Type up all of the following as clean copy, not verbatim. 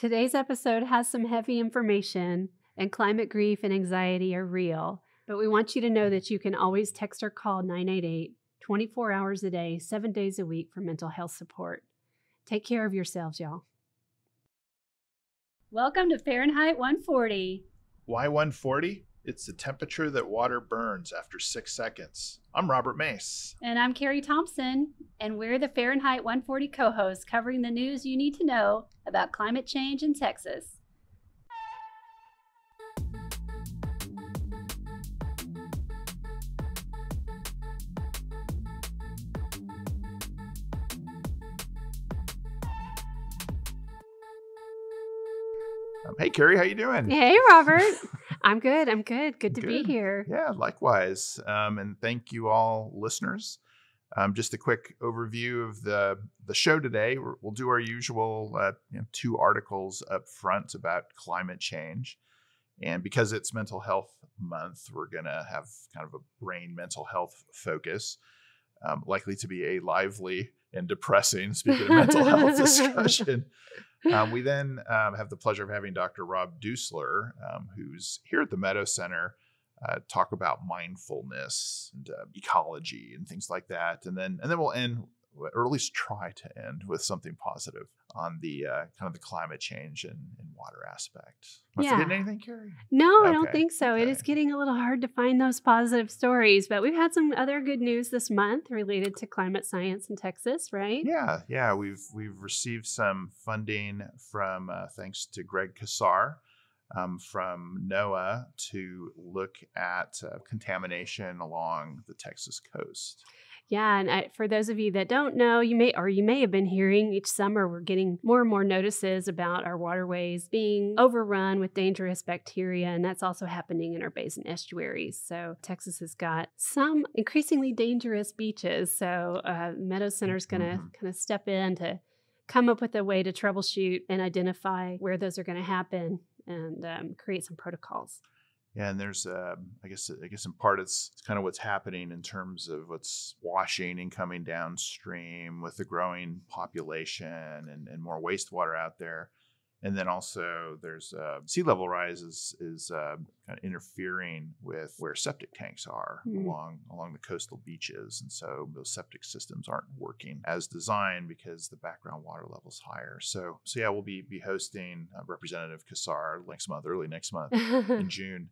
Today's episode has some heavy information, and climate grief and anxiety are real. But we want you to know that you can always text or call 988 24 hours a day, 7 days a week for mental health support. Take care of yourselves, y'all. Welcome to Fahrenheit 140. Why 140? It's the temperature that water burns after 6 seconds. I'm Robert Mace. And I'm Carrie Thompson, and we're the Fahrenheit 140 co-hosts covering the news you need to know about climate change in Texas. Hey, Carrie, how you doing? Hey, Robert. I'm good. Good to be here. Yeah, likewise. And thank you all listeners. Just a quick overview of the show today. We'll do our usual 2 articles up front about climate change. And because it's Mental Health Month, we're going to have kind of a brain mental health focus, likely to be a lively and depressing, speaking of mental health discussion. We then have the pleasure of having Dr. Rob Dussler, who's here at the Meadow Center, talk about mindfulness and ecology and things like that. And then we'll end, or at least try to end, with something positive on the kind of the climate change and water aspect. Am I forgetting anything, Carrie? No, Okay. I don't think so. Okay. It is getting a little hard to find those positive stories, but we've had some other good news this month related to climate science in Texas, right? Yeah. We've received some funding from thanks to Greg Kassar from NOAA to look at contamination along the Texas coast. Yeah, and for those of you that don't know, you may have been hearing each summer we're getting more and more notices about our waterways being overrun with dangerous bacteria, and that's also happening in our bays and estuaries. So Texas has got some increasingly dangerous beaches. So Meadow Center is going to kind of step in to come up with a way to troubleshoot and identify where those are going to happen and create some protocols. Yeah, and there's, I guess in part it's kind of what's happening in terms of what's washing and coming downstream with the growing population and more wastewater out there. And then also there's sea level rise is kind of interfering with where septic tanks are along the coastal beaches. And so those septic systems aren't working as designed because the background water level is higher. So yeah, we'll be hosting Representative Kassar early next month in June.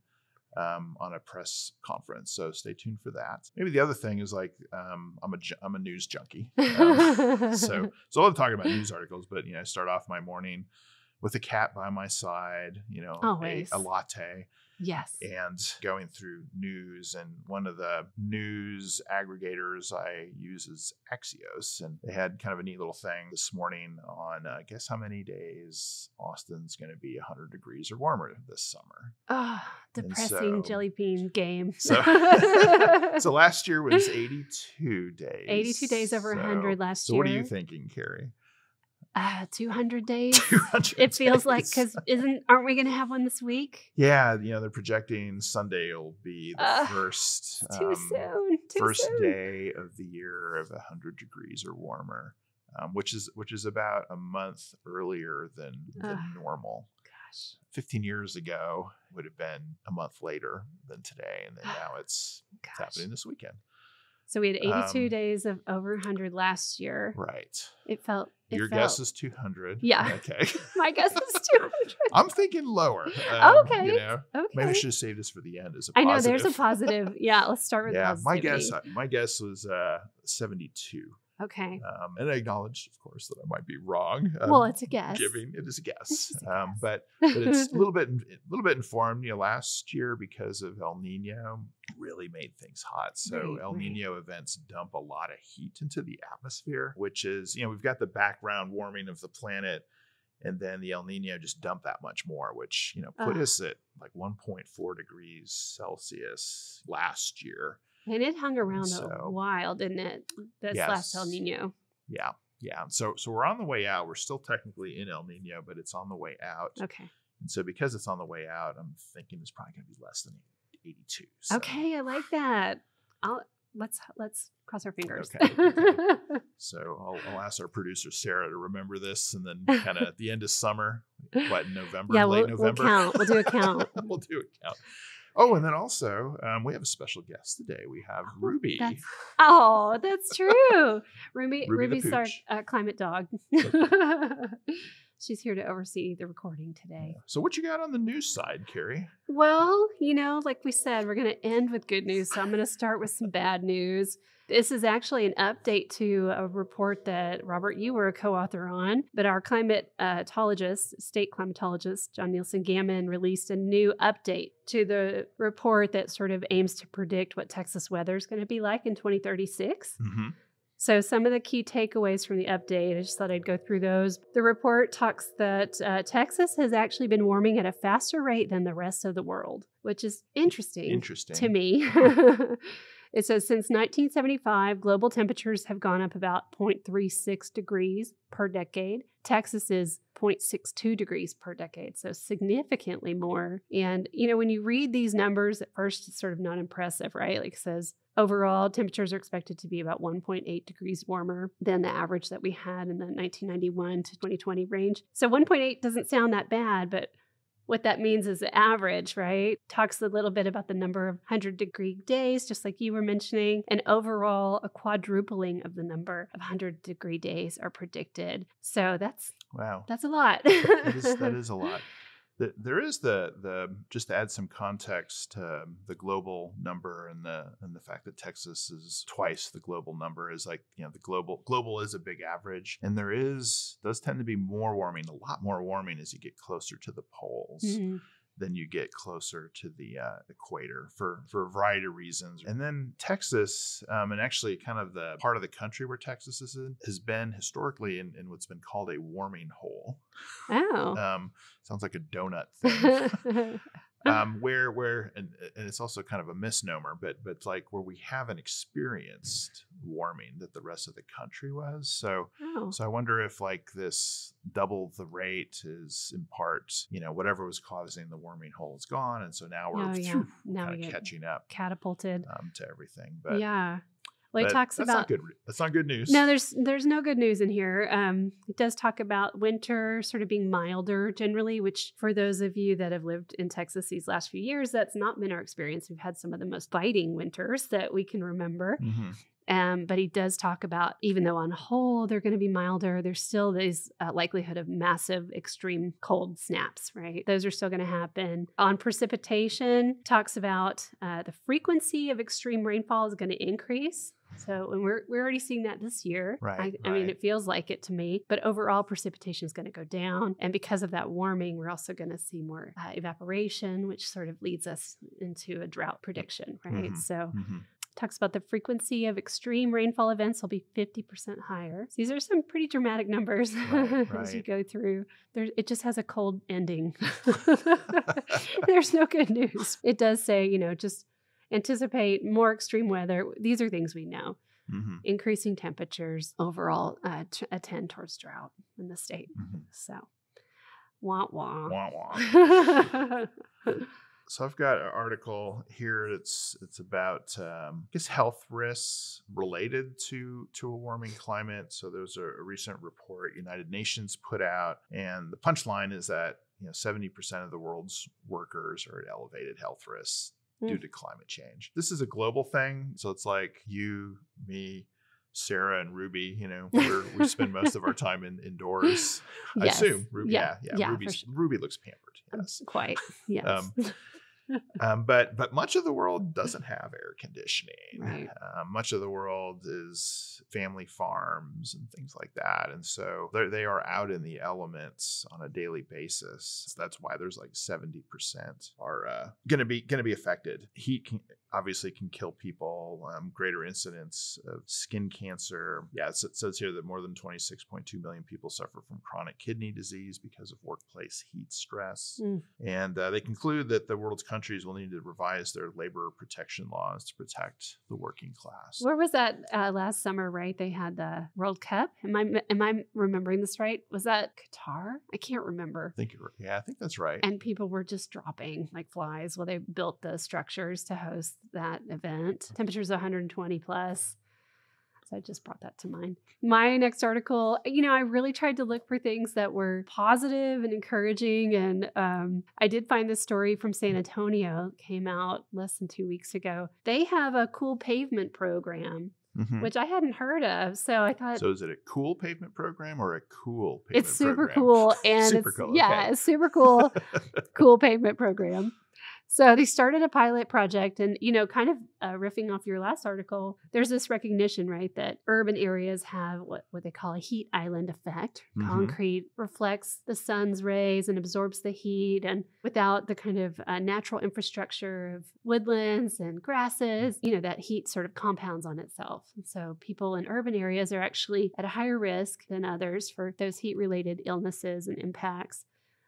On a press conference, so stay tuned for that. Maybe the other thing is I'm a news junkie, so I'll talk about news articles. But I start off my morning with a cat by my side, a latte. Yes. And going through news, and one of the news aggregators I use is Axios, and they had kind of a neat little thing this morning on guess how many days Austin's going to be 100 degrees or warmer this summer. Oh, depressing jelly bean game. So last year was 82 days. 82 days over 100 last year. So what are you thinking, Carrie? 200 days. 200 it feels days. like, because aren't we going to have one this week? Yeah, they're projecting Sunday will be the first day of the year of 100 degrees or warmer, which is about a month earlier than normal. Gosh, 15 years ago would have been a month later than today, and then now it's happening this weekend. So we had 82 days of over 100 last year. Right. Your guess is 200. Yeah. Okay. My guess is 200. I'm thinking lower. Okay. Okay. Maybe I should have saved this for the end as a positive. I know there's a positive. Yeah, let's start with positivity. My guess was 72. Okay. And I acknowledge, of course, that I might be wrong. Well, it's a guess. It is a guess. But it's a little bit informed. Last year, because of El Nino, really made things hot. So El Nino events dump a lot of heat into the atmosphere, which is, we've got the background warming of the planet, and then the El Nino just dumped that much more, which put us at like 1.4 degrees Celsius last year. And it hung around a while, didn't it? This last El Nino. Yeah. So we're on the way out. We're still technically in El Nino, but it's on the way out. Okay. And so because it's on the way out, I'm thinking it's probably going to be less than 82. So. Okay, I like that. Let's cross our fingers. Okay. So I'll ask our producer Sarah to remember this, and then kind of at the end of summer, what, November, Yeah, late we'll November? count. We'll do a count. We'll do a count. Oh, and then also we have a special guest today. We have Ruby. That's true. Ruby the Ruby's our pooch. climate dog. She's here to oversee the recording today. So what you got on the news side, Carrie? Well, like we said, we're going to end with good news. So I'm going to start with some bad news. This is actually an update to a report that, Robert, you were a co-author on, but our state climatologist, John Nielsen Gammon, released a new update to the report that sort of aims to predict what Texas weather is going to be like in 2036. Mm-hmm. So some of the key takeaways from the update, I just thought I'd go through those. The report talks that Texas has actually been warming at a faster rate than the rest of the world, which is interesting to me. It says since 1975, global temperatures have gone up about 0.36 degrees per decade. Texas is 0.62 degrees per decade, so significantly more. And, when you read these numbers, at first it's sort of not impressive, right? Like it says, overall, temperatures are expected to be about 1.8 degrees warmer than the average that we had in the 1991 to 2020 range. So 1.8 doesn't sound that bad, but what that means is the average, right? Talks a little bit about the number of 100-degree days, just like you were mentioning, and overall a quadrupling of the number of 100-degree days are predicted. So that's a lot. that is a lot. There is the just to add some context to the global number and the fact that Texas is twice the global number is like, the global is a big average, and does tend to be more warming, a lot more warming as you get closer to the poles. Mm-hmm. Than you get closer to the equator for a variety of reasons. And then Texas, and actually kind of the part of the country where Texas is in, has been historically in what's been called a warming hole. Oh. Sounds like a donut thing. Where and it's also kind of a misnomer, but like where we haven't experienced warming that the rest of the country was. So I wonder if like this double the rate is in part, whatever was causing the warming hole is gone, and so now we're kind of catching up, catapulted to everything. But yeah. Well, it talks that's about not good. That's not good news. No, there's no good news in here. It does talk about winter sort of being milder generally, which for those of you that have lived in Texas these last few years, that's not been our experience. We've had some of the most biting winters that we can remember. Mm-hmm. But he does talk about, even though on the whole they're going to be milder, there's still this likelihood of massive extreme cold snaps, right? Those are still going to happen. On precipitation, talks about the frequency of extreme rainfall is going to increase. So, and we're already seeing that this year. Right. I mean, it feels like it to me. But overall, precipitation is going to go down. And because of that warming, we're also going to see more evaporation, which sort of leads us into a drought prediction, right? Mm-hmm. So talks about the frequency of extreme rainfall events will be 50% higher. So these are some pretty dramatic numbers as you go through. It just has a cold ending. There's no good news. It does say, just anticipate more extreme weather. These are things we know. Mm-hmm. Increasing temperatures, overall a tend towards drought in the state. Mm-hmm. So, wah wah. Wah wah. So I've got an article here. It's about health risks related to a warming climate. So there's a recent report United Nations put out, and the punchline is that 70% of the world's workers are at elevated health risks due to climate change. This is a global thing. So it's like you, me, Sarah, and Ruby, we spend most of our time indoors. Yes. I assume. Ruby, yeah. Ruby looks pampered. Yes. Quite. Yes. But much of the world doesn't have air conditioning. Right. Much of the world is family farms and things like that. And so they are out in the elements on a daily basis. So that's why there's like 70% are going to be affected. Heat obviously can kill people, greater incidence of skin cancer. Yeah, it says here that more than 26.2 million people suffer from chronic kidney disease because of workplace heat stress. And they conclude that the world's countries will need to revise their labor protection laws to protect the working class. Where was that last summer, right? They had the World Cup. Am I remembering this right? Was that Qatar? I can't remember. I think that's right. And people were just dropping like flies while they built the structures to host that event. Temperatures 120 plus. So I just brought that to mind. My next article, I really tried to look for things that were positive and encouraging. And I did find this story from San Antonio. It came out less than 2 weeks ago. They have a cool pavement program, which I hadn't heard of. So I thought. So is it a cool pavement program or a cool pavement program? It's super cool. And super cool. Yeah, Okay. it's super cool, cool pavement program. So they started a pilot project and, kind of riffing off your last article, there's this recognition, right, that urban areas have what they call a heat island effect. Concrete reflects the sun's rays and absorbs the heat. And without the kind of natural infrastructure of woodlands and grasses, that heat sort of compounds on itself. And so people in urban areas are actually at a higher risk than others for those heat-related illnesses and impacts.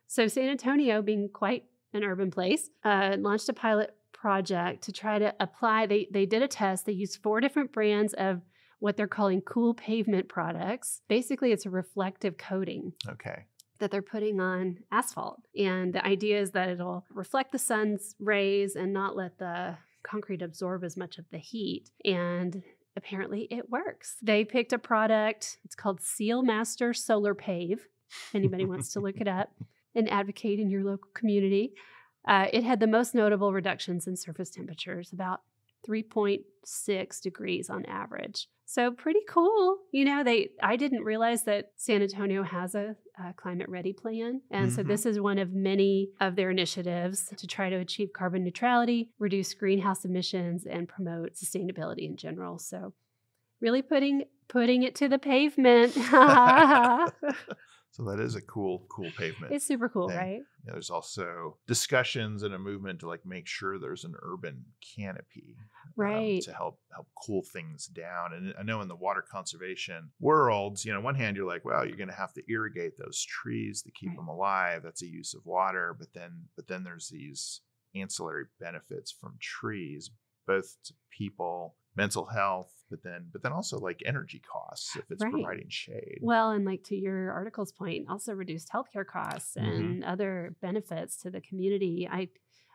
So San Antonio, being quite an urban place, launched a pilot project to try to apply. They did a test. They used 4 different brands of what they're calling cool pavement products. Basically, it's a reflective coating. Okay. That they're putting on asphalt. And the idea is that it'll reflect the sun's rays and not let the concrete absorb as much of the heat. And apparently it works. They picked a product. It's called Seal Master Solar Pave. If anybody wants to look it up and advocate in your local community. It had the most notable reductions in surface temperatures, about 3.6 degrees on average. So pretty cool. I didn't realize that San Antonio has a climate ready plan. And so this is one of many of their initiatives to try to achieve carbon neutrality, reduce greenhouse emissions, and promote sustainability in general. So really putting it to the pavement. So that is a cool pavement. It's super cool, thing. right? Yeah, there's also discussions and a movement to make sure there's an urban canopy, right, to help cool things down. And I know in the water conservation worlds, on one hand you're like, well, you're going to have to irrigate those trees to keep them alive. That's a use of water. But then there's these ancillary benefits from trees, both to people, mental health, but then also energy costs if it's providing shade. Well, and to your article's point, also reduced healthcare costs and other benefits to the community.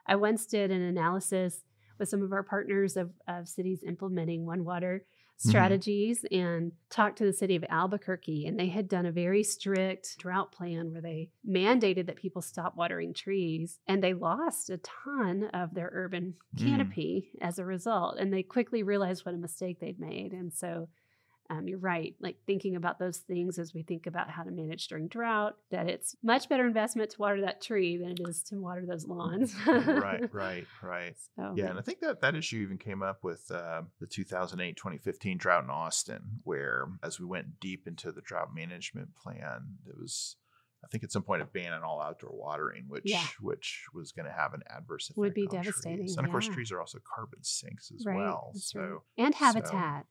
I once did an analysis with some of our partners of cities implementing One Water strategies and talked to the city of Albuquerque, and they had done a very strict drought plan where they mandated that people stop watering trees, and they lost a ton of their urban canopy as a result, and they quickly realized what a mistake they'd made. And so you're right, thinking about those things as we think about how to manage during drought, that it's much better investment to water that tree than it is to water those lawns. Right. So, yeah, and I think that issue even came up with the 2008-2015 drought in Austin, where as we went deep into the drought management plan, there was, I think at some point, a ban on all outdoor watering, which was going to have an adverse effect. Would be on devastating. Trees. And of course, trees are also carbon sinks as well. So and habitat.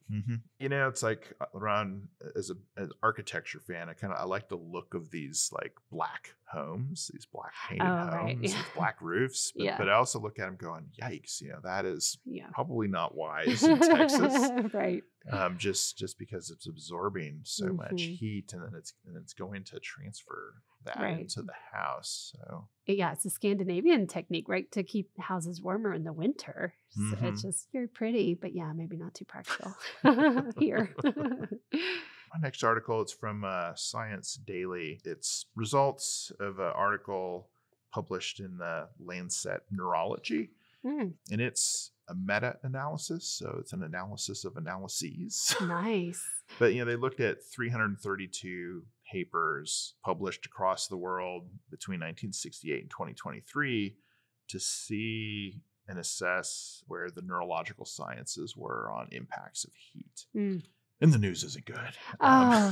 It's around as an architecture fan, I like the look of these black homes, these black painted homes with black roofs. But I also look at them going, yikes! That is probably not wise in Texas, right? Just because it's absorbing so much heat, and then it's going to transfer that into the house. So it's a Scandinavian technique, right, to keep houses warmer in the winter. So it's just very pretty, but maybe not too practical here. My next article, it's from Science Daily. It's results of an article published in the Lancet Neurology, and it's a meta-analysis, so it's an analysis of analyses. Nice. But they looked at 332 papers published across the world between 1968 and 2023 to see and assess where the neurological sciences were on impacts of heat. And the news isn't good.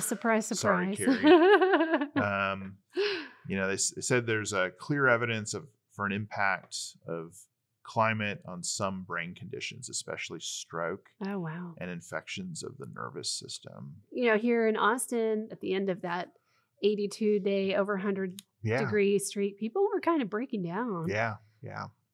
Surprise. Sorry, Carrie. They said there's a clear evidence for an impact of climate on some brain conditions, especially stroke. Oh, wow. And infections of the nervous system. Here in Austin, at the end of that 82-day over 100 degree streak, people were kind of breaking down. Yeah.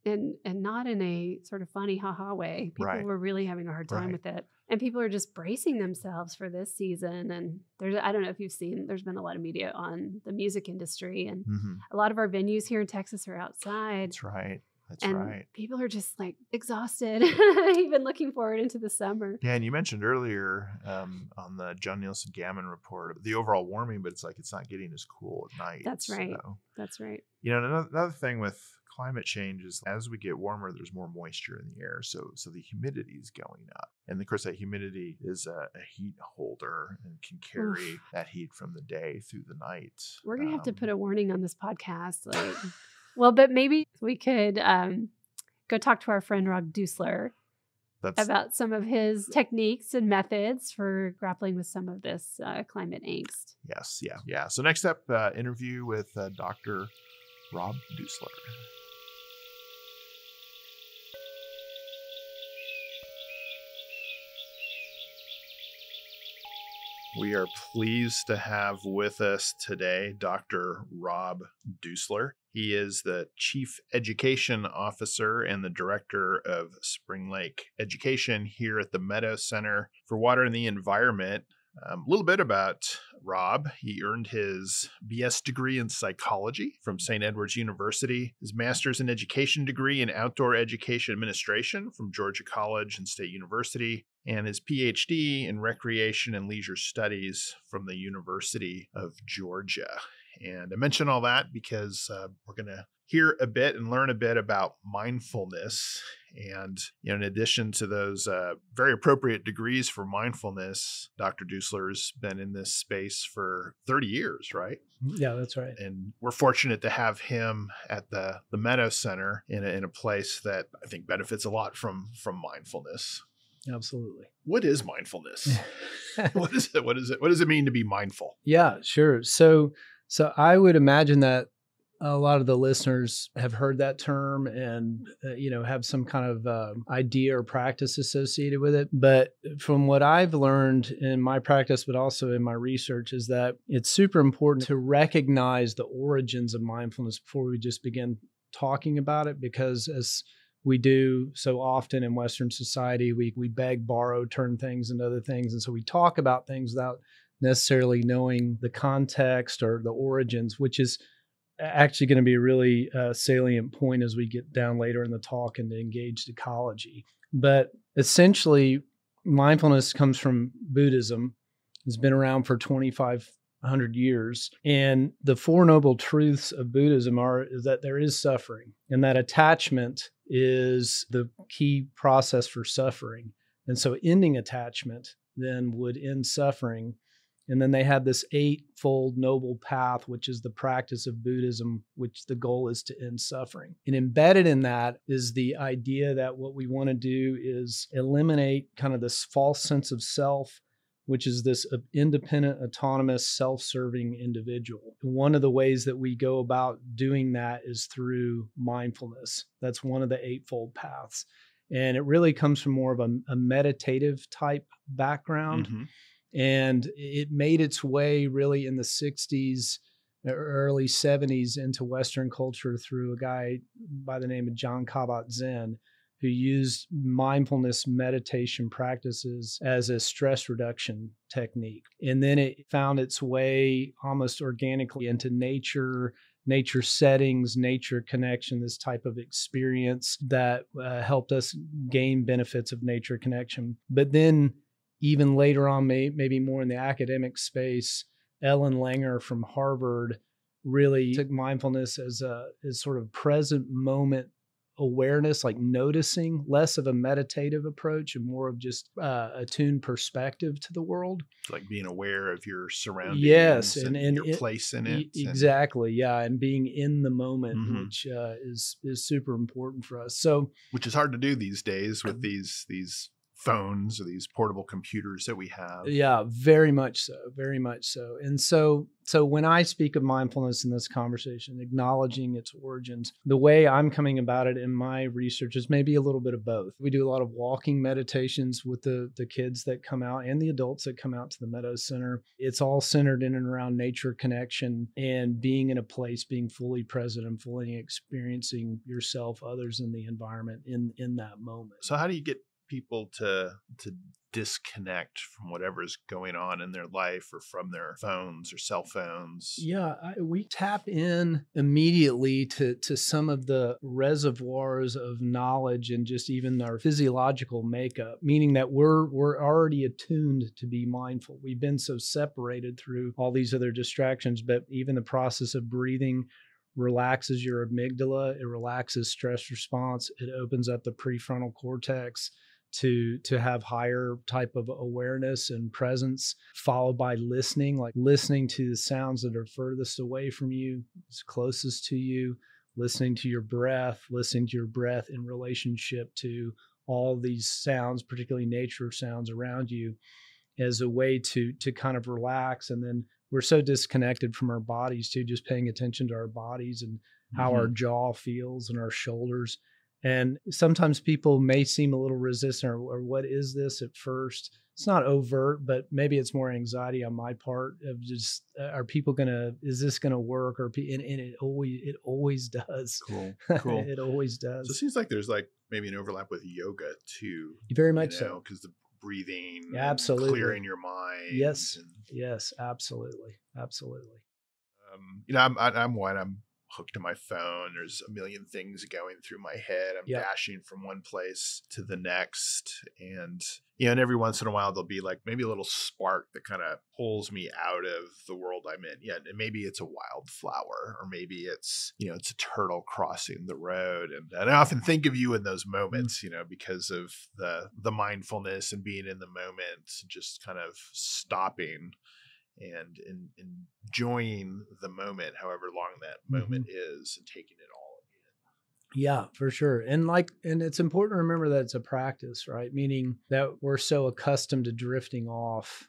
And not in a sort of funny ha-ha way. People were really having a hard time with it. And people are just bracing themselves for this season. And I don't know if you've seen, there's been a lot of media on the music industry. And a lot of our venues here in Texas are outside. That's right. That's and right. people are just like exhausted, even looking forward into the summer. Yeah, and you mentioned earlier on the John Nielsen Gammon report, the overall warming, but it's like it's not getting as cool at night. That's right. So, That's right. another thing with climate change is as we get warmer, there's more moisture in the air. So the humidity is going up. And of course, that humidity is a heat holder and can carry that heat from the day through the night. We're going to have to put a warning on this podcast. Like, well, but maybe we could go talk to our friend Robert Dussler about some of his techniques and methods for grappling with some of this climate angst. Yes. Yeah. So next up, interview with Dr. Rob Dussler. We are pleased to have with us today Dr. Rob Dussler. He is the Chief Education Officer and the Director of Spring Lake Education here at the Meadow Center for Water and the Environment. A little bit about Rob. He earned his BS degree in psychology from St. Edward's University, his master's in education degree in outdoor education administration from Georgia College and State University, and his PhD in recreation and leisure studies from the University of Georgia. And I mention all that because we're going to hear a bit and learn a bit about mindfulness. And in addition to those very appropriate degrees for mindfulness, Dr. Dussler's been in this space for 30 years, right? Yeah, that's right. And we're fortunate to have him at the Meadow Center in a place that I think benefits a lot from mindfulness. Absolutely. What is mindfulness? What is it? What does it mean to be mindful? Yeah, sure. So I would imagine that a lot of the listeners have heard that term and, have some kind of idea or practice associated with it. But from what I've learned in my practice, but also in my research, is that it's super important to recognize the origins of mindfulness before we just begin talking about it, because as we do so often in Western society, we beg, borrow, turn things into other things. And so we talk about things without necessarily knowing the context or the origins, which is actually going to be a really salient point as we get down later in the talk into engaged ecology. But essentially, mindfulness comes from Buddhism. It's been around for 2,500 years. And the Four Noble Truths of Buddhism is that there is suffering, and that attachment is the key process for suffering. And so ending attachment then would end suffering. And then they have this eightfold noble path, which is the practice of Buddhism, which the goal is to end suffering. And embedded in that is the idea that what we want to do is eliminate kind of this false sense of self, which is this independent, autonomous, self-serving individual. And one of the ways that we go about doing that is through mindfulness. That's one of the eightfold paths. And it really comes from more of a meditative type background. Mm-hmm. And it made its way really in the 60s, early 70s into Western culture through a guy by the name of John Kabat-Zinn, who used mindfulness meditation practices as a stress reduction technique. And then it found its way almost organically into nature settings, nature connection, this type of experience that helped us gain benefits of nature connection. But then even later on, maybe more in the academic space, Ellen Langer from Harvard really took mindfulness as sort of present moment awareness, like noticing, less of a meditative approach and more of just attuned perspective to the world. It's like being aware of your surroundings, yes, and your place in it. Exactly, yeah, and being in the moment, mm-hmm. which is super important for us. So, which is hard to do these days with these phones or these portable computers that we have. Yeah, very much so. Very much so. And so when I speak of mindfulness in this conversation, acknowledging its origins, the way I'm coming about it in my research is maybe a little bit of both. We do a lot of walking meditations with the kids that come out and the adults that come out to the Meadow Center. It's all centered in and around nature connection and being in a place, being fully present and fully experiencing yourself, others, and the environment in that moment. So how do you get people to disconnect from whatever's going on in their life or from their phones or cell phones. Yeah, we tap in immediately to some of the reservoirs of knowledge and just even our physiological makeup, meaning that we're already attuned to be mindful. We've been so separated through all these other distractions, but even the process of breathing relaxes your amygdala, it relaxes stress response, it opens up the prefrontal cortex to have higher type of awareness and presence, followed by listening, like listening to the sounds that are furthest away from you, closest to you, listening to your breath in relationship to all these sounds, particularly nature sounds around you, as a way to kind of relax. And then we're so disconnected from our bodies too, just paying attention to our bodies and how our jaw feels and our shoulders. And sometimes people may seem a little resistant or what is this at first? It's not overt, but maybe it's more anxiety on my part of just, is this going to work? And it always does. Cool. It always does. So it seems like there's like maybe an overlap with yoga too. Very much so. Because the breathing, absolutely, clearing your mind. Yes, absolutely. I'm one. I'm hooked to my phone. There's a million things going through my head. I'm dashing from one place to the next. And, and every once in a while, there'll be like maybe a little spark that kind of pulls me out of the world I'm in. Yeah. And maybe it's a wildflower, or maybe it's, it's a turtle crossing the road. And I often think of you in those moments, because of the mindfulness and being in the moment, just kind of stopping and enjoying the moment, however long that moment is, and taking it all in. Yeah, for sure. And it's important to remember that it's a practice, right? Meaning that we're so accustomed to drifting off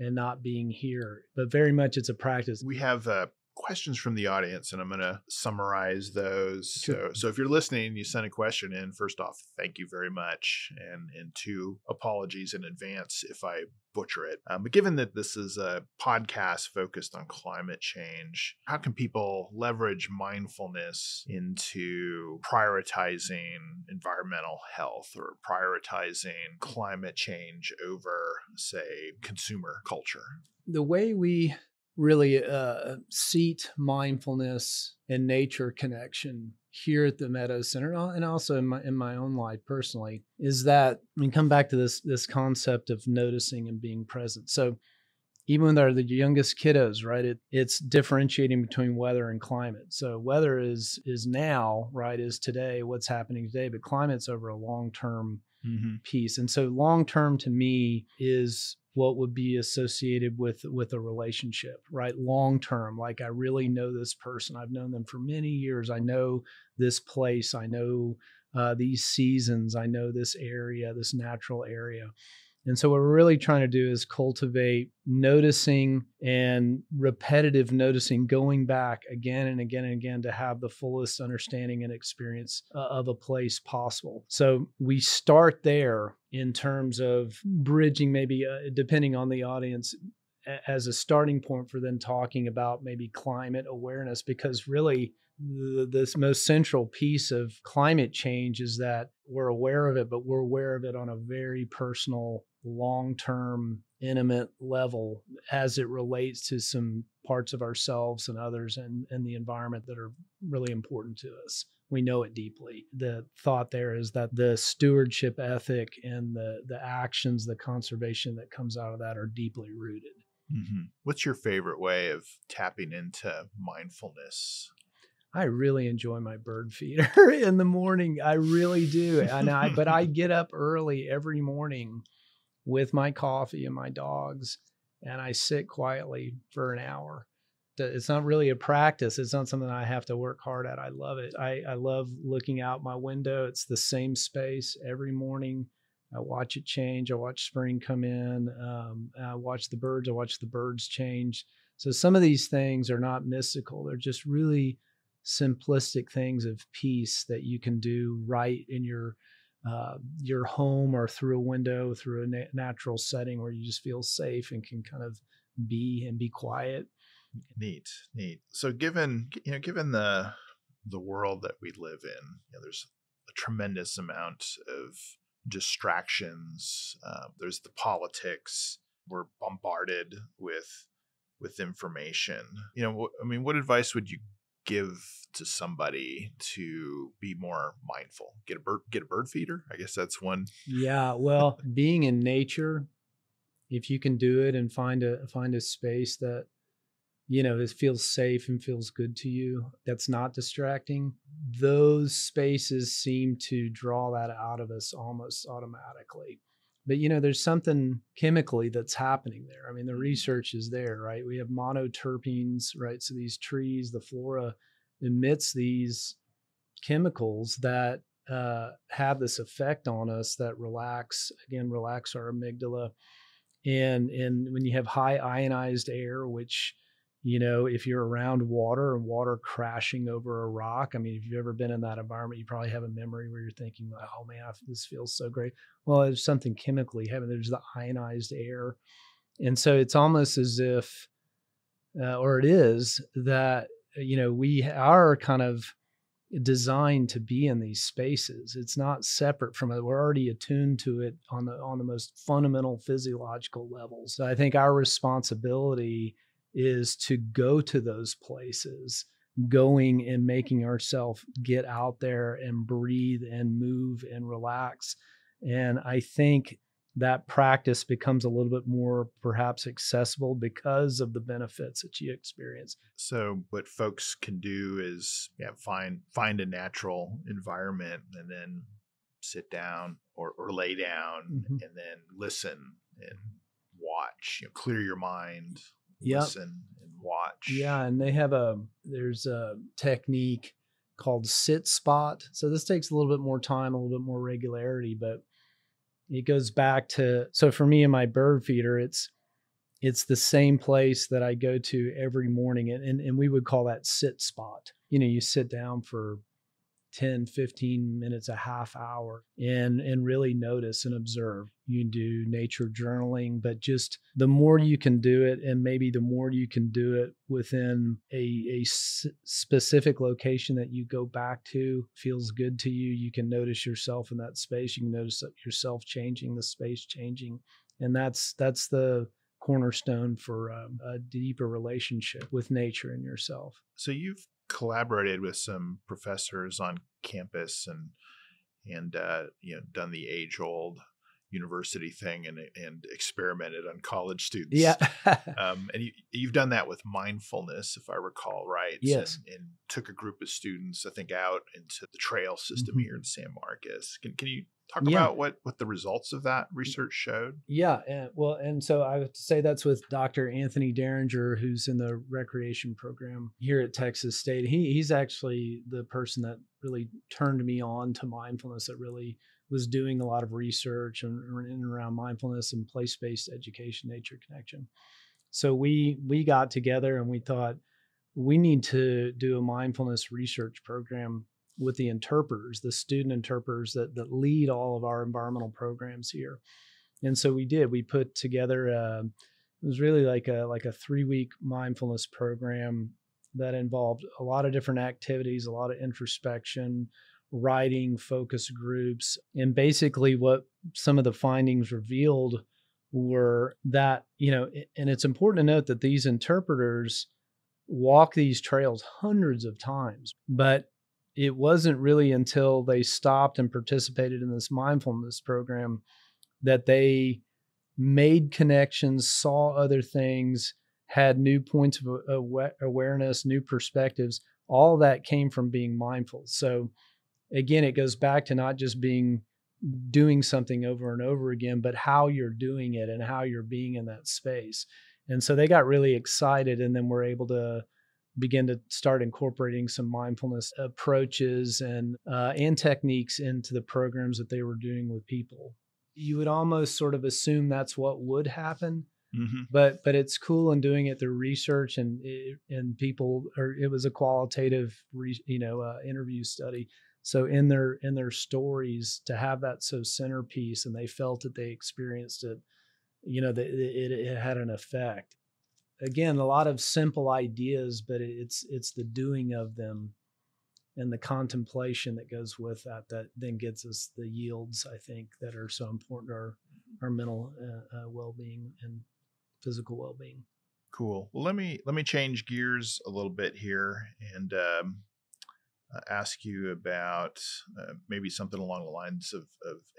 and not being here, but very much it's a practice. We have questions from the audience, and I'm going to summarize those. Sure. So if you're listening, you sent a question in, first off, thank you very much. And two, apologies in advance if I butcher it. But given that this is a podcast focused on climate change, how can people leverage mindfulness into prioritizing environmental health or prioritizing climate change over, say, consumer culture? The way we really seat mindfulness and nature connection here at the Meadow Center, and also in my own life personally, is that we come back to this concept of noticing and being present. So even when they're the youngest kiddos, right, it's differentiating between weather and climate. So weather is now, right, is today, what's happening today, but climate's over a long-term piece. And so long-term to me is what would be associated with a relationship, right? Long-term, like I really know this person. I've known them for many years. I know this place. I know these seasons. I know this area, this natural area. And so what we're really trying to do is cultivate noticing and repetitive noticing, going back again and again and again to have the fullest understanding and experience of a place possible. So we start there in terms of bridging, maybe depending on the audience, as a starting point for then talking about maybe climate awareness, because really this most central piece of climate change is that we're aware of it, but we're aware of it on a very personal, long-term, intimate level as it relates to some parts of ourselves and others and the environment that are really important to us. We know it deeply. The thought there is that the stewardship ethic and the actions, the conservation that comes out of that are deeply rooted. What's your favorite way of tapping into mindfulness? I really enjoy my bird feeder in the morning. I really do. But I get up early every morning with my coffee and my dogs, and I sit quietly for an hour. It's not really a practice. It's not something I have to work hard at. I love it. I love looking out my window. It's the same space every morning. I watch it change. I watch spring come in. I watch the birds. I watch the birds change. So some of these things are not mystical. They're just really simplistic things of peace that you can do right in your home or through a window, through a natural setting where you just feel safe and can kind of be quiet. Neat. So given the world that we live in, there's a tremendous amount of distractions. There's the politics. We're bombarded with information. What advice would you give to somebody to be more mindful? Get a bird feeder? I guess that's one. Yeah, well, being in nature, if you can do it and find a space that it feels safe and feels good to you, that's not distracting, those spaces seem to draw that out of us almost automatically. But there's something chemically that's happening there. I mean, the research is there, right? We have monoterpenes, right? So these trees, the flora emits these chemicals that have this effect on us that relax our amygdala. And when you have high ionized air, which, if you're around water and water crashing over a rock, I mean, if you've ever been in that environment, you probably have a memory where you're thinking, oh man, this feels so great. Well, there's something chemically happening. There's the ionized air. And so it's almost as if, or it is that, we are kind of designed to be in these spaces. It's not separate from it. We're already attuned to it on the most fundamental physiological levels. So I think our responsibility is to go to those places, going and making ourselves get out there and breathe and move and relax. And I think that practice becomes a little bit more perhaps accessible because of the benefits that you experience. So what folks can do is find a natural environment and then sit down or lay down and then listen and watch, clear your mind, listen and watch. Yeah. And there's a technique called sit spot. So this takes a little bit more time, a little bit more regularity, but it goes back to, so for me and my bird feeder, it's the same place that I go to every morning. And we would call that sit spot. You sit down for 10, 15 minutes, a half hour, and really notice and observe. You do nature journaling, but just the more you can do it, and maybe the more you can do it within a specific location that you go back to, feels good to you. You can notice yourself in that space. You can notice yourself changing, the space changing. And that's the cornerstone for a deeper relationship with nature and yourself. So you've collaborated with some professors on campus and done the age-old university thing and experimented on college students. Yeah. And you've done that with mindfulness, if I recall right. Yes. And took a group of students, I think, out into the trail system here in San Marcos. Can you talk about what the results of that research showed? Yeah. And so I have to say that's with Dr. Anthony Derringer, who's in the recreation program here at Texas State. He's actually the person that really turned me on to mindfulness, that really was doing a lot of research and around mindfulness and place-based education, nature connection. So we got together and we thought we need to do a mindfulness research program with the interpreters, the student interpreters that lead all of our environmental programs here. And so we did. We put together it was really like a 3-week mindfulness program that involved a lot of different activities, a lot of introspection, writing, focus groups. And basically what some of the findings revealed were that, and it's important to note that these interpreters walk these trails hundreds of times, but it wasn't really until they stopped and participated in this mindfulness program that they made connections, saw other things, had new points of awareness, new perspectives. All that came from being mindful. So again, it goes back to not just doing something over and over again, but how you're doing it and how you're being in that space. And so they got really excited, and then we're able to begin to start incorporating some mindfulness approaches and techniques into the programs that they were doing with people. You would almost sort of assume that's what would happen, but it's cool in doing it through research and people. Or it was a qualitative, interview study. So in their stories, to have that so centerpiece, and they felt that they experienced it, that it had an effect. Again, a lot of simple ideas, but it's the doing of them and the contemplation that goes with that then gets us the yields, I think, that are so important to our mental well-being and physical well-being. Cool. Well, let me change gears a little bit here and ask you about maybe something along the lines of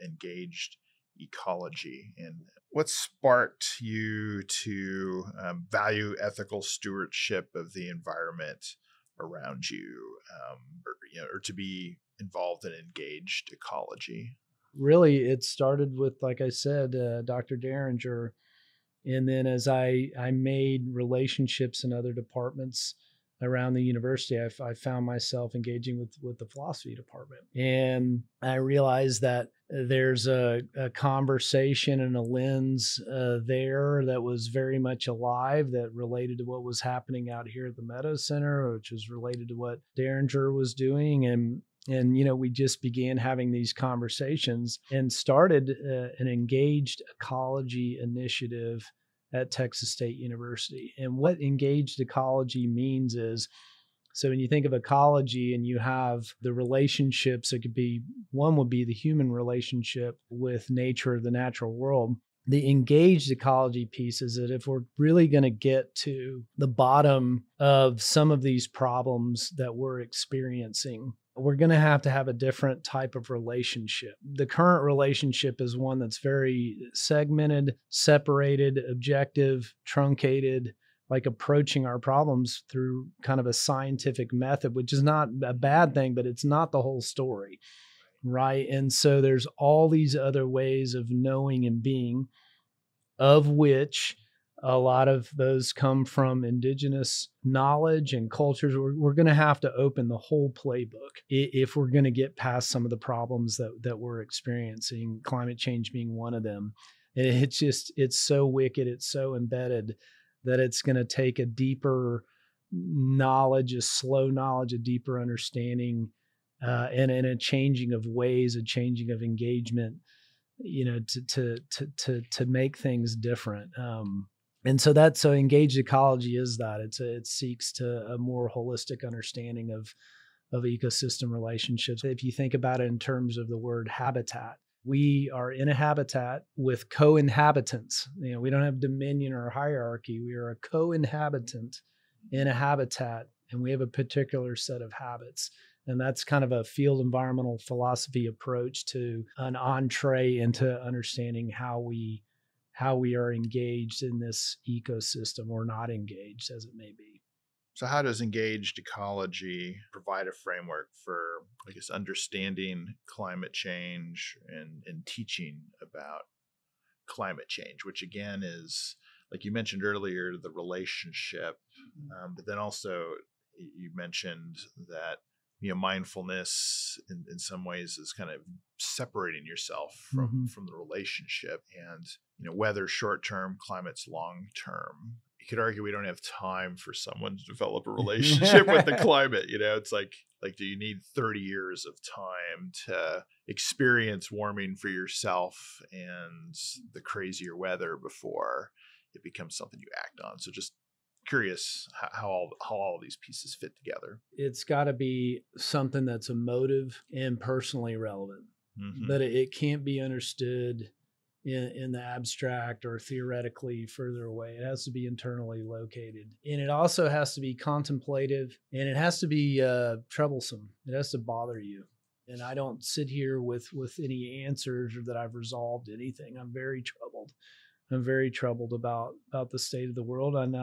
engaged ecology, and what sparked you to value ethical stewardship of the environment around you, or to be involved in engaged ecology? Really, it started with, like I said, Dr. Derringer. And then as I made relationships in other departments around the university, I found myself engaging with the philosophy department. And I realized that there's a conversation and a lens there that was very much alive, that related to what was happening out here at the Meadow Center, which was related to what Derringer was doing. And we just began having these conversations and started an engaged ecology initiative at Texas State University. And what engaged ecology means is, so when you think of ecology and you have the relationships, it could be, one would be the human relationship with nature, the natural world. The engaged ecology piece is that if we're really going to get to the bottom of some of these problems that we're experiencing, we're going to have a different type of relationship. The current relationship is one that's very segmented, separated, objective, truncated, like approaching our problems through kind of a scientific method, which is not a bad thing, but it's not the whole story, right? And so there's all these other ways of knowing and being, of which a lot of those come from indigenous knowledge and cultures. We're going to have to open the whole playbook if we're going to get past some of the problems that we're experiencing, climate change being one of them. And it's so wicked, it's so embedded that it's going to take a deeper knowledge, a slow knowledge, a deeper understanding, and a changing of ways, a changing of engagement, to make things different. And so engaged ecology is that it seeks to a more holistic understanding of ecosystem relationships. If you think about it in terms of the word habitat, we are in a habitat with co-inhabitants. We don't have dominion or hierarchy. We are a co-inhabitant in a habitat, and we have a particular set of habits. And that's kind of a field environmental philosophy approach to an entree into understanding how we are engaged in this ecosystem, or not engaged, as it may be. So how does engaged ecology provide a framework for, I guess, understanding climate change and teaching about climate change, which again is, like you mentioned earlier, the relationship, but then also you mentioned that mindfulness in some ways is kind of separating yourself from the relationship, and whether short term, climate's long term. You could argue we don't have time for someone to develop a relationship with the climate. It's like do you need 30 years of time to experience warming for yourself and the crazier weather before it becomes something you act on? So just curious how all of these pieces fit together. It's got to be something that's emotive and personally relevant, but it can't be understood in the abstract or theoretically further away. It has to be internally located, and it also has to be contemplative, and it has to be troublesome. It has to bother you. And I don't sit here with any answers or that I've resolved anything. I'm very troubled. I'm very troubled about the state of the world, and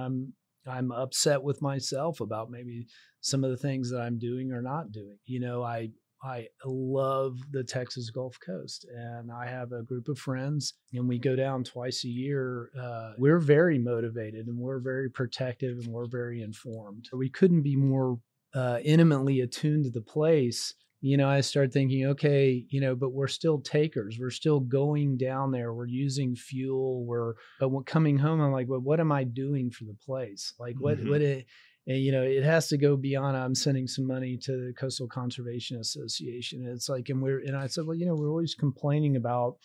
I'm upset with myself about maybe some of the things that I'm doing or not doing. I love the Texas Gulf Coast, and I have a group of friends, and we go down twice a year. We're very motivated, and we're very protective, and we're very informed. We couldn't be more intimately attuned to the place. I started thinking, okay, but we're still takers. We're still going down there. We're using fuel. But when coming home, I'm like, well, what am I doing for the place? Like it has to go beyond, I'm sending some money to the Coastal Conservation Association. And it's like, and I said, well, we're always complaining about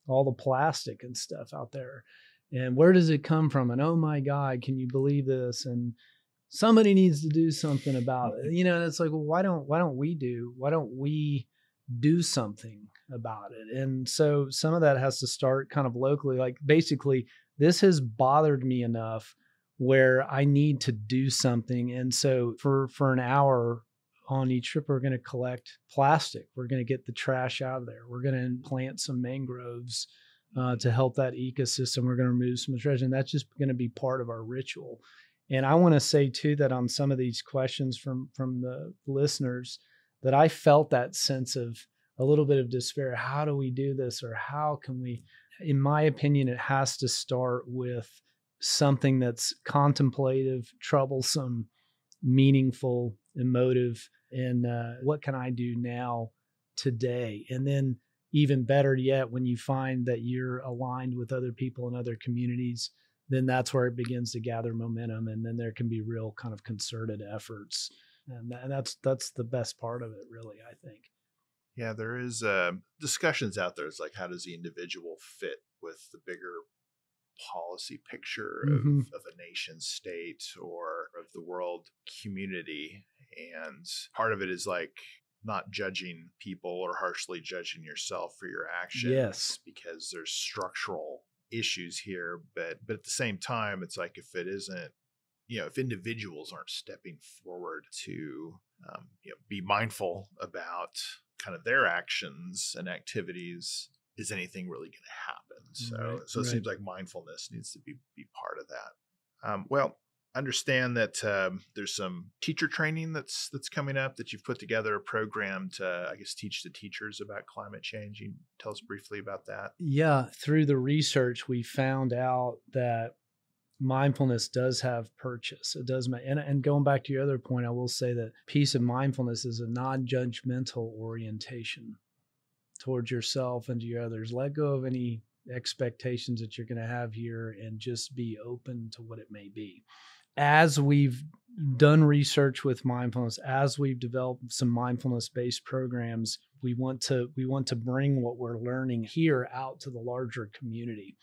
all the plastic and stuff out there. And where does it come from? And oh my God, can you believe this? And somebody needs to do something about it, and it's like, well, why don't we do something about it? And so some of that has to start kind of locally. Like, basically, this has bothered me enough where I need to do something. And so for an hour on each trip, we're going to collect plastic. We're going to get the trash out of there. We're going to plant some mangroves to help that ecosystem. We're going to remove some trash, and that's just going to be part of our ritual. And I want to say too that on some of these questions from the listeners, that I felt that sense of a little bit of despair. How do we do this, or how can we? In my opinion, it has to start with something that's contemplative, troublesome, meaningful, emotive, and what can I do now, today? And then even better yet, when you find that you're aligned with other people in other communities, then that's where it begins to gather momentum, and then there can be real kind of concerted efforts, and that's the best part of it, really, I think. Yeah, there is discussions out there. It's like, how does the individual fit with the bigger policy picture of a nation state or of the world community? And part of it is like not judging people or harshly judging yourself for your actions, yes, because there's structural issues here. But at the same time, it's like, if it isn't, if individuals aren't stepping forward to be mindful about kind of their actions and activities, is anything really going to happen? So it seems like mindfulness needs to be part of that. Well, understand that there's some teacher training that's coming up, that you've put together a program to, I guess, teach the teachers about climate change. You can tell us briefly about that. Yeah, through the research, we found out that mindfulness does have purchase. It does. And going back to your other point, I will say that piece of mindfulness is a non-judgmental orientation towards yourself and to your others. Let go of any expectations that you're going to have here and just be open to what it may be. As we've done research with mindfulness, as we've developed some mindfulness-based programs, we want to bring what we're learning here out to the larger community.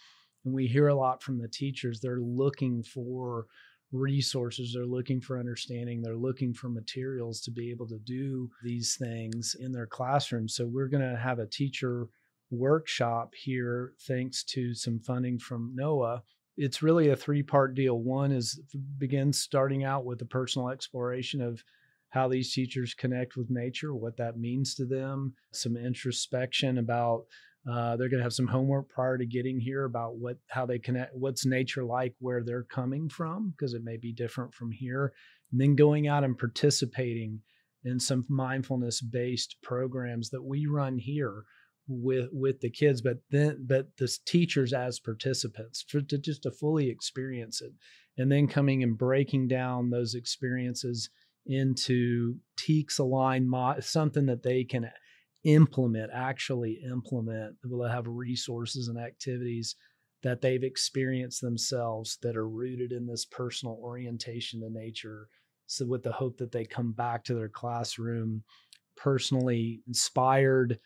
And we hear a lot from the teachers. They're looking for resources, they're looking for understanding, they're looking for materials to be able to do these things in their classroom. So we're going to have a teacher workshop here, thanks to some funding from NOAA. It's really a 3-part deal. One is begin starting out with the personal exploration of how these teachers connect with nature, what that means to them, some introspection about they're going to have some homework prior to getting here about how they connect, what's nature like where they're coming from, because it may be different from here. And then going out and participating in some mindfulness-based programs that we run here with the kids, but the teachers as participants just to fully experience it, and then coming and breaking down those experiences into TEKS aligned something that they can actually implement. Will have resources and activities that they've experienced themselves that are rooted in this personal orientation to nature. So with the hope that they come back to their classroom personally inspired,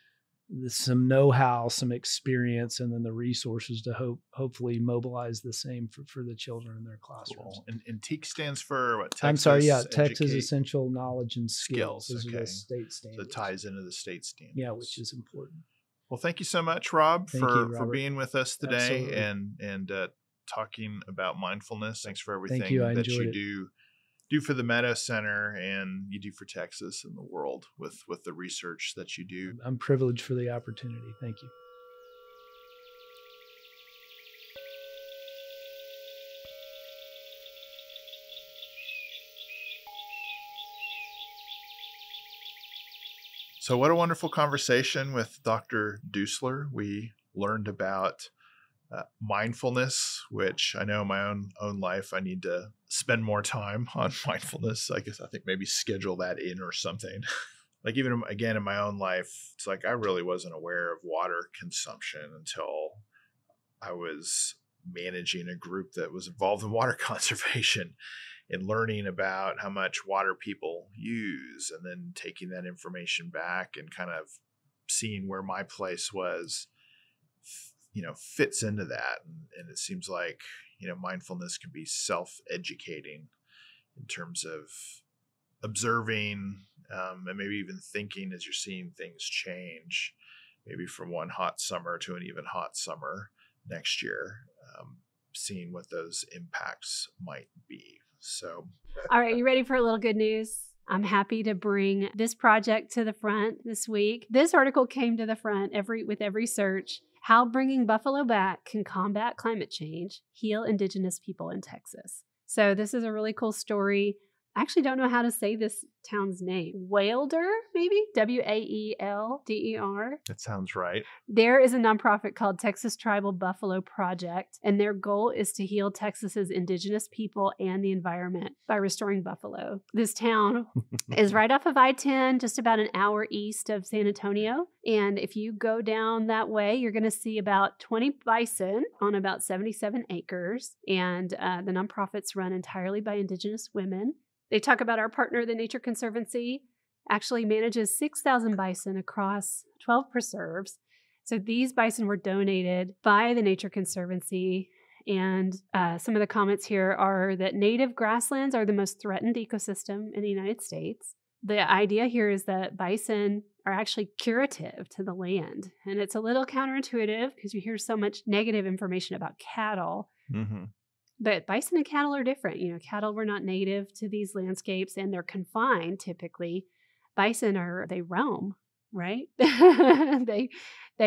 some know-how, some experience, and then the resources to hopefully mobilize the same for the children in their classrooms. Cool. And TEK stands for what? Texas Essential Knowledge and Skills. Those are the state standards. So it ties into the state standards. Yeah, which is important. Well, thank you so much, Rob, for being with us today. Absolutely. and talking about mindfulness. Thanks for everything that you do for the Meadow Center and you do for Texas and the world with the research that you do. I'm privileged for the opportunity. Thank you. So what a wonderful conversation with Dr. Dussler. We learned about mindfulness, which I know in my own life, I need to spend more time on mindfulness. I think maybe schedule that in or something. Like even again in my own life, it's like I really wasn't aware of water consumption until I was managing a group that was involved in water conservation and learning about how much water people use, and then taking that information back and kind of seeing where my place was, fits into that. And it seems like, mindfulness can be self-educating in terms of observing and maybe even thinking as you're seeing things change, maybe from one hot summer to an even hot summer next year, seeing what those impacts might be. So, all right, you ready for a little good news? I'm happy to bring this project to the front this week. This article came to the front with every search. How bringing buffalo back can combat climate change, heal Indigenous people in Texas. So this is a really cool story. I actually don't know how to say this town's name. Waelder, maybe? Waelder. that sounds right. There is a nonprofit called Texas Tribal Buffalo Project, and their goal is to heal Texas's Indigenous people and the environment by restoring buffalo. This town is right off of I-10, just about an hour east of San Antonio. And if you go down that way, you're going to see about 20 bison on about 77 acres. And the nonprofit's run entirely by Indigenous women. They talk about our partner, the Nature Conservancy, actually manages 6,000 bison across 12 preserves. So these bison were donated by the Nature Conservancy. And some of the comments here are that native grasslands are the most threatened ecosystem in the United States. The idea here is that bison are actually curative to the land. And it's a little counterintuitive because you hear so much negative information about cattle. Mm-hmm. But bison and cattle are different. Cattle were not native to these landscapes and they're confined typically. Bison they roam, right? they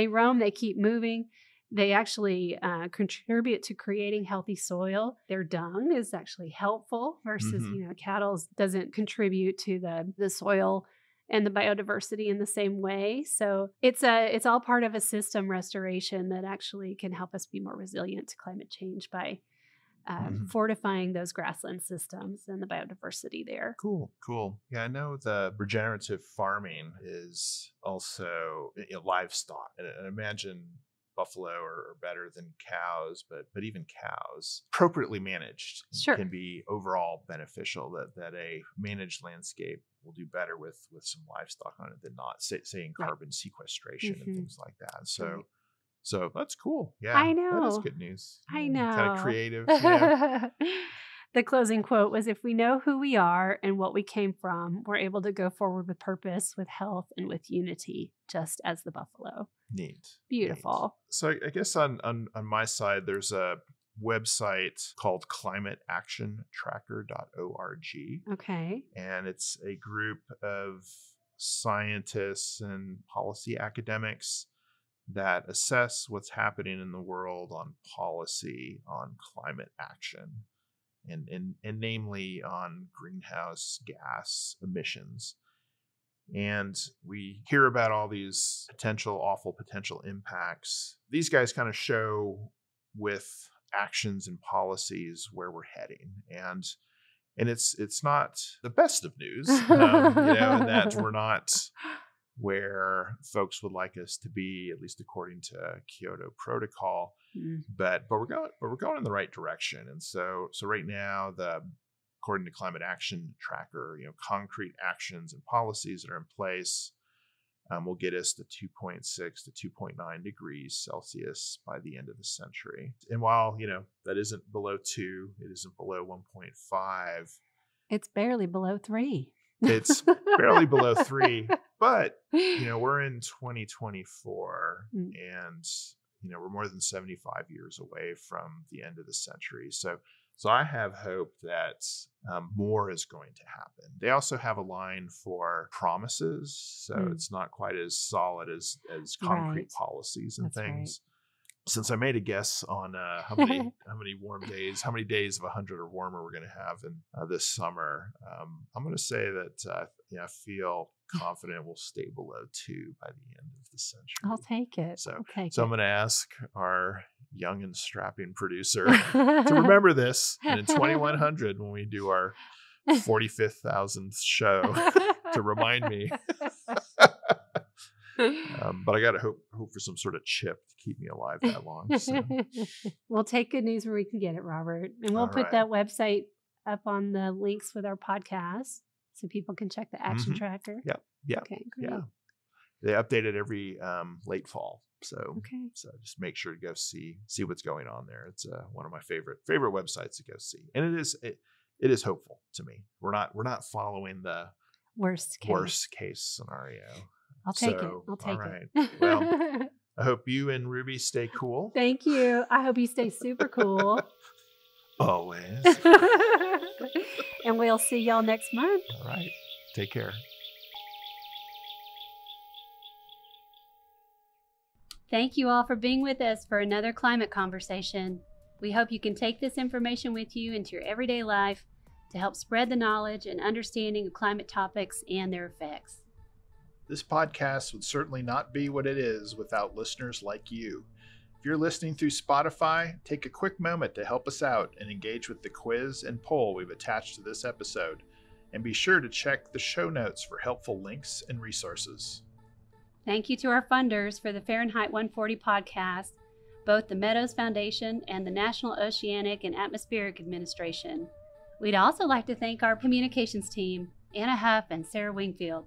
roam, they keep moving. They actually contribute to creating healthy soil. Their dung is actually helpful versus, cattle doesn't contribute to the soil and the biodiversity in the same way. So it's all part of a system restoration that actually can help us be more resilient to climate change by fortifying those grassland systems and the biodiversity there. Cool. Yeah, I know the regenerative farming is also livestock. And I imagine buffalo are better than cows, but even cows, appropriately managed, can be overall beneficial. That a managed landscape will do better with some livestock on it than not, say in carbon sequestration and things like that. So that's cool. Yeah, I know. That is good news. I know. Kind of creative. Yeah. The closing quote was, "If we know who we are and what we came from, we're able to go forward with purpose, with health, and with unity, just as the buffalo." Neat. Beautiful. Neat. So I guess on my side, there's a website called climateactiontracker.org. Okay. And it's a group of scientists and policy academics that assess what's happening in the world on policy, on climate action, and namely on greenhouse gas emissions. And we hear about all these awful potential impacts. These guys kind of show with actions and policies where we're heading. And it's not the best of news, in that we're not where folks would like us to be, at least according to Kyoto Protocol. But we're going in the right direction. And so right now, according to Climate Action Tracker, concrete actions and policies that are in place will get us to 2.6 to 2.9 degrees Celsius by the end of the century. And while that isn't below 2, it isn't below 1.5. It's barely below 3. It's barely below 3, but we're in 2024 and we're more than 75 years away from the end of the century. So I have hope that more is going to happen. They also have a line for promises, so it's not quite as solid as concrete policies and That's things. Right. Since I made a guess on how many warm days, how many days of 100 or warmer we're going to have in this summer, I'm going to say that I feel confident we'll stay below 2 by the end of the century. I'll take it. So I'm going to ask our young and strapping producer to remember this, and in 2100 when we do our 45,000th show to remind me. But I got to hope for some sort of chip to keep me alive that long. So. We'll take good news where we can get it, Robert. And we'll put that website up on the links with our podcast so people can check the action tracker. Yeah. Okay, great. Yeah. They update it every late fall. So just make sure to go see what's going on there. It's one of my favorite websites to go see. And it is hopeful to me. We're not following the Worst case scenario. I'll take it. I'll take all right. it. Well, I hope you and Ruby stay cool. Thank you. I hope you stay super cool. Always. And we'll see y'all next month. All right. Take care. Thank you all for being with us for another climate conversation. We hope you can take this information with you into your everyday life to help spread the knowledge and understanding of climate topics and their effects. This podcast would certainly not be what it is without listeners like you. If you're listening through Spotify, take a quick moment to help us out and engage with the quiz and poll we've attached to this episode. And be sure to check the show notes for helpful links and resources. Thank you to our funders for the Fahrenheit 140 podcast, both the Meadows Foundation and the National Oceanic and Atmospheric Administration. We'd also like to thank our communications team, Anna Huff and Sarah Wingfield.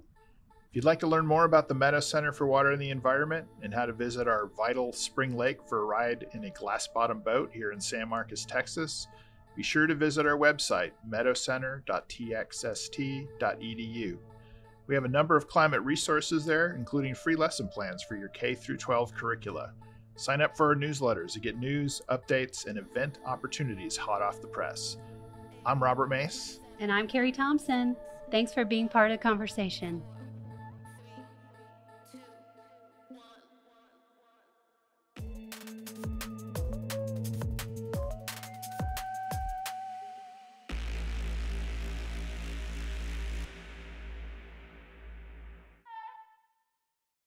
If you'd like to learn more about the Meadows Center for Water and the Environment and how to visit our vital spring lake for a ride in a glass-bottom boat here in San Marcos, Texas, be sure to visit our website, meadowcenter.txst.edu. We have a number of climate resources there, including free lesson plans for your K-12 curricula. Sign up for our newsletters to get news, updates, and event opportunities hot off the press. I'm Robert Mace. And I'm Carrie Thompson. Thanks for being part of the conversation.